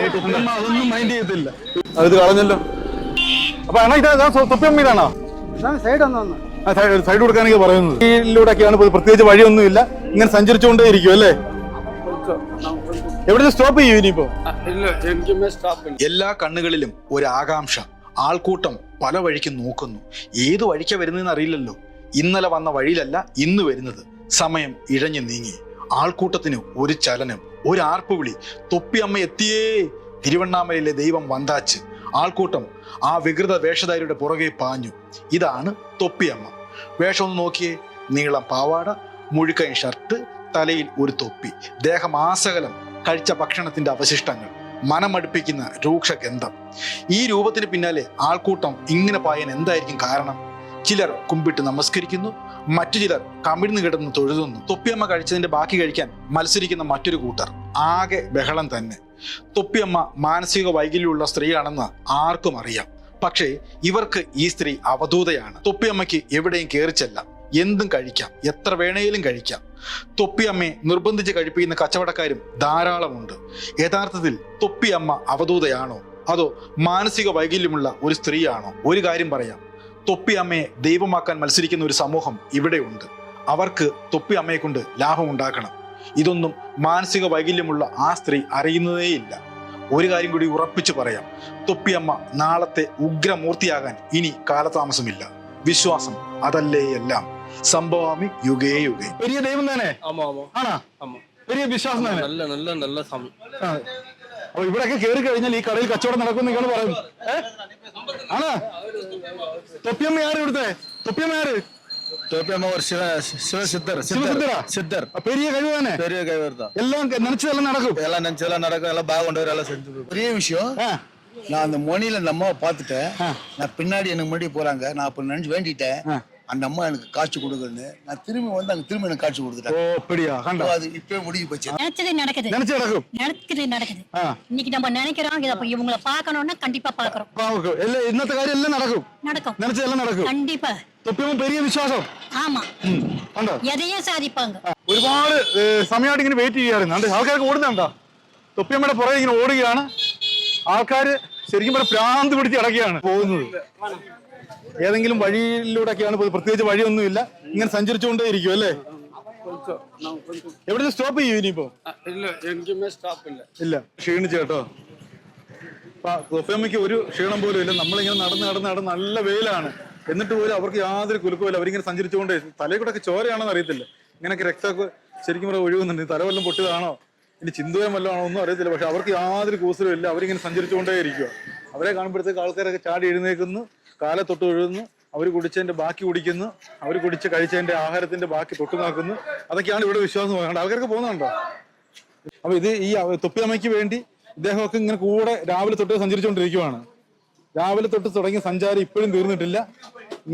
അതൊന്നും മൈൻഡ് ചെയ്യത്തില്ല. അത് കളഞ്ഞല്ലോ. അപ്പൊ അണ്ണാ ഇതാ തൊപ്പിയമ്മ ഇതാണോ? സൈഡ് കൊടുക്കാനൊക്കെ പറയുന്നത്. ഇതിലൂടെയൊക്കെയാണ് പ്രത്യേകിച്ച് വഴിയൊന്നുമില്ല, ഇങ്ങനെ സഞ്ചരിച്ചുകൊണ്ടേ ഇരിക്കും അല്ലേ? എവിടെ സ്റ്റോപ്പ് ചെയ്യൂ ഇനിയിപ്പോ? എല്ലാ കണ്ണുകളിലും ഒരു ആകാംക്ഷ. ആൾക്കൂട്ടം പല വഴിക്ക് നോക്കുന്നു. ഏത് വഴിക്കാ വരുന്നതെന്ന് അറിയില്ലല്ലോ. ഇന്നലെ വന്ന വഴിയിലല്ല ഇന്ന് വരുന്നത്. സമയം ഇഴഞ്ഞു നീങ്ങി. ആൾക്കൂട്ടത്തിന് ഒരു ചലനം, ഒരു ആർപ്പുവിളി. തൊപ്പിയമ്മ എത്തിയേ! തിരുവണ്ണാമലയിലെ ദൈവം വന്താച്ച്. ആൾക്കൂട്ടം ആ വികൃത വേഷധാരിയുടെ പുറകെ പാഞ്ഞു. ഇതാണ് തൊപ്പിയമ്മ. വേഷം ഒന്ന് നോക്കിയേ. നീളം പാവാട, മുഴുക്കൻ ഷർട്ട്, തലയിൽ ഒരു തൊപ്പി, ദേഹം ആസകലം കഴിച്ച ഭക്ഷണത്തിന്റെ അവശിഷ്ടങ്ങൾ, മനമടുപ്പിക്കുന്ന രൂക്ഷഗന്ധം. ഈ രൂപത്തിന് പിന്നാലെ ആൾക്കൂട്ടം ഇങ്ങനെ പായാൻ എന്തായിരിക്കും കാരണം? ചിലർ കുമ്പിട്ട് നമസ്കരിക്കുന്നു, മറ്റു ചിലർ കമിഴ്ന്നു കിടന്ന് തൊഴുതുന്നു. തൊപ്പിയമ്മ കഴിച്ചതിന്റെ ബാക്കി കഴിക്കാൻ മത്സരിക്കുന്ന മറ്റൊരു കൂട്ടർ. ആകെ ബഹളം തന്നെ. തൊപ്പിയമ്മ മാനസിക വൈകല്യമുള്ള സ്ത്രീയാണെന്ന് ആർക്കും അറിയാം. പക്ഷേ ഇവർക്ക് ഈ സ്ത്രീ അവധൂതയാണ്. തൊപ്പിയമ്മയ്ക്ക് എവിടെയും കയറിച്ചെല്ലാം, എന്തും കഴിക്കാം, എത്ര വേണേലും കഴിക്കാം. തൊപ്പിയമ്മയെ നിർബന്ധിച്ച് കഴിപ്പിക്കുന്ന കച്ചവടക്കാരും ധാരാളമുണ്ട്. യഥാർത്ഥത്തിൽ തൊപ്പിയമ്മ അവധൂതയാണോ അതോ മാനസിക വൈകല്യമുള്ള ഒരു സ്ത്രീയാണോ? ഒരു കാര്യം പറയാം, തൊപ്പിയമ്മയെ ദൈവമാക്കാൻ മത്സരിക്കുന്ന ഒരു സമൂഹം ഇവിടെയുണ്ട്. അവർക്ക് തൊപ്പിയമ്മയെ കൊണ്ട് ലാഭമുണ്ടാക്കണം. ഇതൊന്നും മാനസിക വൈകല്യമുള്ള ആ സ്ത്രീ അറിയുന്നതേയില്ല. ഒരു കാര്യം കൂടി ഉറപ്പിച്ചു പറയാം, തൊപ്പിയമ്മ നാളത്തെ ഉഗ്രമൂർത്തിയാകാൻ ഇനി കാലതാമസമില്ല. വിശ്വാസം അതല്ലേ എല്ലാം. സംഭവാമി യുഗേ യുഗേ. വലിയ ദൈവം തന്നെ വലിയ വിശ്വാസം തന്നെ. അപ്പൊ ഇവിടെയൊക്കെ കയറി കഴിഞ്ഞാൽ ഈ കടയിൽ കച്ചവടം നടക്കും നിങ്ങൾ പറയുന്നു. ആണോ? തൊപ്പിയമ്മ ആര് ഇവിടുത്തെ? തൊപ്പിയമ്മ ആര്? பெரிய கழிவு பெரிய கழிவு எல்லாம் நினைச்சதெல்லாம் நடக்கும். எல்லாம் நினைச்சதெல்லாம் நடக்கும். எல்லாம் பாகுண்டவர் எல்லாம் செஞ்சு. பெரிய விஷயம். நான் அந்த மொழியில அந்த அம்மாவை பார்த்துட்டேன். நான் பின்னாடி எனக்கு முன்னாடி போறாங்க. நான் அப்ப நினைச்சு வேண்டிட்டேன், அந்த அம்மா எனக்கு காட்சி கொடுக்குன்னு. நான் திரும்பி வந்து அங்க திரும்பி எனக்கு காட்சி கொடுத்துட்டேன். ஓ அப்படியா? அது இப்பவே முடிஞ்சு போச்சு. நினைச்சது நடக்குது. நினைச்சது நடக்கும். நடக்குது. இன்னைக்கு நம்ம நினைக்கிறோம், இத இவங்களை பார்க்கணும்னா கண்டிப்பா பார்க்கறோம். எல்லாம் இன்னத்த காரியம் எல்லாம் நடக்கும். நினைச்சது எல்லாம் நடக்கும். கண்டிப்பா. തൊപ്പിയമ്മ പെരിയ വിശ്വാസം. ഒരുപാട് സമയമായിട്ട് ഇങ്ങനെ വെയിറ്റ് ചെയ്യാറുണ്ട്. ആൾക്കാർക്ക് ഓടുന്നുണ്ടോ? തൊപ്പിയമ്മയുടെ പുറകെ ഇങ്ങനെ ഓടുകയാണ്. ആൾക്കാര് ശരിക്കും പറഞ്ഞ പ്രാന്ത് പിടിച്ച് ഇടയ്ക്കാണ് പോകുന്നത്. ഏതെങ്കിലും വഴിയിലൂടെയൊക്കെയാണ്, പ്രത്യേകിച്ച് വഴിയൊന്നുമില്ല, ഇങ്ങനെ സഞ്ചരിച്ചുകൊണ്ടേ ഇരിക്കും അല്ലേ? എവിടെ സ്റ്റോപ്പ് ചെയ്യൂ ഇനിയിപ്പോ? ഇല്ല, ക്ഷീണിച്ചു കേട്ടോ. തൊപ്പിയമ്മയ്ക്ക് ഒരു ക്ഷീണം പോലും ഇല്ല. നമ്മളിങ്ങനെ നടന്ന് നല്ല വെയിലാണ്, എന്നിട്ട് പോലും അവർക്ക് യാതൊരു കുലുക്കമില്ല. അവരിങ്ങനെ സഞ്ചരിച്ചുകൊണ്ടേ. തലയിൽ കൂടെ ഒക്കെ ചോരയാണോന്ന് അറിയത്തില്ല. ഇങ്ങനെയൊക്കെ രക്തമൊക്കെ ശരിക്കും പറഞ്ഞാൽ ഒഴുകുന്നുണ്ട്. തലവെല്ലാം പൊട്ടിയതാണോ ഇനി ചിന്തയം വല്ലതാണോ ഒന്നും അറിയത്തില്ല. പക്ഷെ അവർക്ക് യാതൊരു കൂസലും ഇല്ല. അവരിങ്ങനെ സഞ്ചരിച്ചുകൊണ്ടേ ഇരിക്കുക. അവരെ കാണുമ്പോഴത്തേക്ക് ആൾക്കാരൊക്കെ ചാടി എഴുന്നേക്കുന്നു, കാലെ തൊട്ട് ഒഴുകുന്നു, അവർ കുടിച്ചതിന്റെ ബാക്കി കുടിക്കുന്നു, അവർ കഴിച്ചതിന്റെ ആഹാരത്തിന്റെ ബാക്കി തൊട്ട് നോക്കുന്നു. അതൊക്കെയാണ് ഇവിടെ വിശ്വാസം. ആൾക്കാർക്ക് പോകുന്നുണ്ടോ? അപ്പൊ ഇത് ഈ തൊപ്പിയമ്മയ്ക്ക് വേണ്ടി ഇദ്ദേഹമൊക്കെ ഇങ്ങനെ കൂടെ രാവിലെ തൊട്ട് സഞ്ചരിച്ചുകൊണ്ടിരിക്കുവാണ്. രാവിലെ തൊട്ട് തുടങ്ങിയ സഞ്ചാരം ഇപ്പോഴും തീർന്നിട്ടില്ല.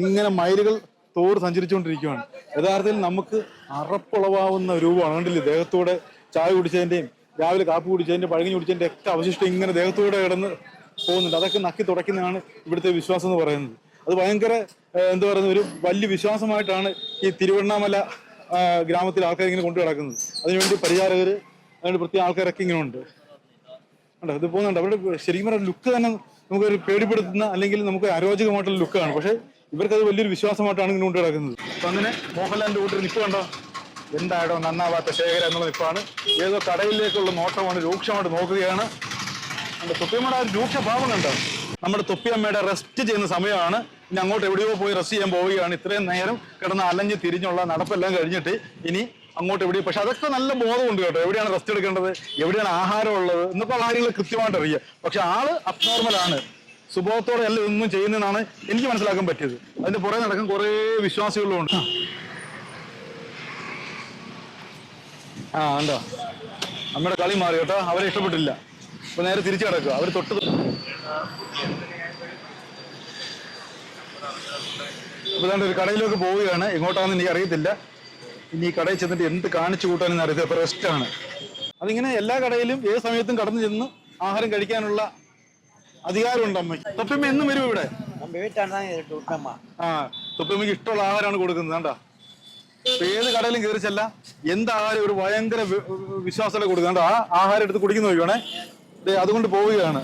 ഇങ്ങനെ മൈലുകൾ തോട് സഞ്ചരിച്ചുകൊണ്ടിരിക്കുകയാണ്. യഥാർത്ഥത്തിൽ നമുക്ക് അറപ്പുളവാവുന്ന രൂപമാണ്. കണ്ടില്ലേ? ദേഹത്തൂടെ ചായ കുടിച്ചതിന്റെയും രാവിലെ കാപ്പി കുടിച്ചതിന്റെ പഴങ്ങി കുടിച്ചതിന്റെ ഒക്കെ അവശിഷ്ടം ഇങ്ങനെ ദേഹത്തൂടെ കിടന്ന് പോകുന്നുണ്ട്. അതൊക്കെ നക്കി തുടയ്ക്കുന്നതാണ് ഇവിടുത്തെ വിശ്വാസം എന്ന് പറയുന്നത്. അത് ഭയങ്കര എന്താ പറയുന്നത്, ഒരു വലിയ വിശ്വാസമായിട്ടാണ് ഈ തിരുവണ്ണാമല ഗ്രാമത്തിലെ ആൾക്കാർ ഇങ്ങനെ കൊണ്ടു കിടക്കുന്നത്. അതിനുവേണ്ടി പരിചാരകര്, അതിനുവേണ്ടി പ്രത്യേക ആൾക്കാരൊക്കെ ഇങ്ങനെ ഉണ്ട്. കണ്ടോ? ഇത് പോകുന്നുണ്ട്. അവരുടെ ശരിക്കും പറഞ്ഞ ലുക്ക് തന്നെ നമുക്കൊരു പേടിപ്പെടുത്തുന്ന, അല്ലെങ്കിൽ നമുക്ക് അരോചകമായിട്ടുള്ള ലുക്കാണ്. പക്ഷെ ഇവർക്കത് വലിയൊരു വിശ്വാസമായിട്ടാണ് ഇങ്ങനെ കൊണ്ട് കിടക്കുന്നത്. അപ്പൊ അങ്ങനെ മോഹൻലാലിന്റെ കൂട്ടർ നിപ്പ് കണ്ടോ? എന്തായിടോ നന്നാവാത്ത ശേഖര എന്നുള്ള നിപ്പാണ്. ഏതോ കടയിലേക്കുള്ള നോട്ടമാണ്. രൂക്ഷമായിട്ട് നോക്കുകയാണ്. തൊപ്പിയമ്മയുടെ ആ രൂക്ഷ ഭാവം കണ്ടോ? നമ്മുടെ തൊപ്പിയമ്മയുടെ റെസ്റ്റ് ചെയ്യുന്ന സമയമാണ്. ഇനി അങ്ങോട്ട് എവിടെയോ പോയി റെസ്റ്റ് ചെയ്യാൻ പോവുകയാണ്. ഇത്രയും നേരം കിടന്ന് അലഞ്ഞ് തിരിഞ്ഞുള്ള നടപ്പെല്ലാം കഴിഞ്ഞിട്ട് ഇനി അങ്ങോട്ട് എവിടെയും. പക്ഷെ അതൊക്കെ നല്ല ബോധമുണ്ട് കേട്ടോ. എവിടെയാണ് റെസ്റ്റ് എടുക്കേണ്ടത്, എവിടെയാണ് ആഹാരം ഉള്ളത് എന്നൊക്കെ കാര്യങ്ങൾ കൃത്യമായിട്ട് അറിയാം. പക്ഷെ ആള് അബ്നോർമലാണ്. സുബോധത്തോടെ എല്ലാം ഒന്നും ചെയ്യുന്നതെന്നാണ് എനിക്ക് മനസ്സിലാക്കാൻ പറ്റിയത്. അതിന്റെ പുറകെ നടക്കാൻ കുറെ വിശ്വാസികളുണ്ട്. ഉണ്ടോ? നമ്മുടെ കളി മാറി കേട്ടോ. അവരെ ഇഷ്ടപ്പെട്ടില്ല. അപ്പൊ നേരെ തിരിച്ചു കിടക്കുക. അവർ തൊട്ട് അപ്പൊ ഒരു കടയിലേക്ക് പോവുകയാണ്. എങ്ങോട്ടാണെന്ന് എനിക്ക് അറിയത്തില്ല. ഇനി ഈ കടയിൽ ചെന്നിട്ട് എന്ത് കാണിച്ചു കൂട്ടാനെന്ന് അറിയത്തില്ല. അപ്പൊ റെസ്റ്റാണ്. അതിങ്ങനെ എല്ലാ കടയിലും ഏത് സമയത്തും കടന്നു ചെന്ന് ആഹാരം കഴിക്കാനുള്ള അധികാരമുണ്ട് അമ്മയ്ക്ക്. തൊപ്പിയമ്മ എന്നും വരും ഇവിടെ. തൊപ്പിയമ്മയ്ക്ക് ഇഷ്ടമുള്ള ആഹാരമാണ് കൊടുക്കുന്നത്. കണ്ടാ? ഇപ്പൊ ഏത് കടയിലും കയറി ചെല്ല എന്തായാലും ഒരു ഭയങ്കര വിശ്വാസത്തോടെ കൊടുക്കുന്നുണ്ട്. ആ ആഹാരം എടുത്ത് കുടിക്കുന്ന നോക്കിയാണേ അതുകൊണ്ട് പോവുകയാണ്.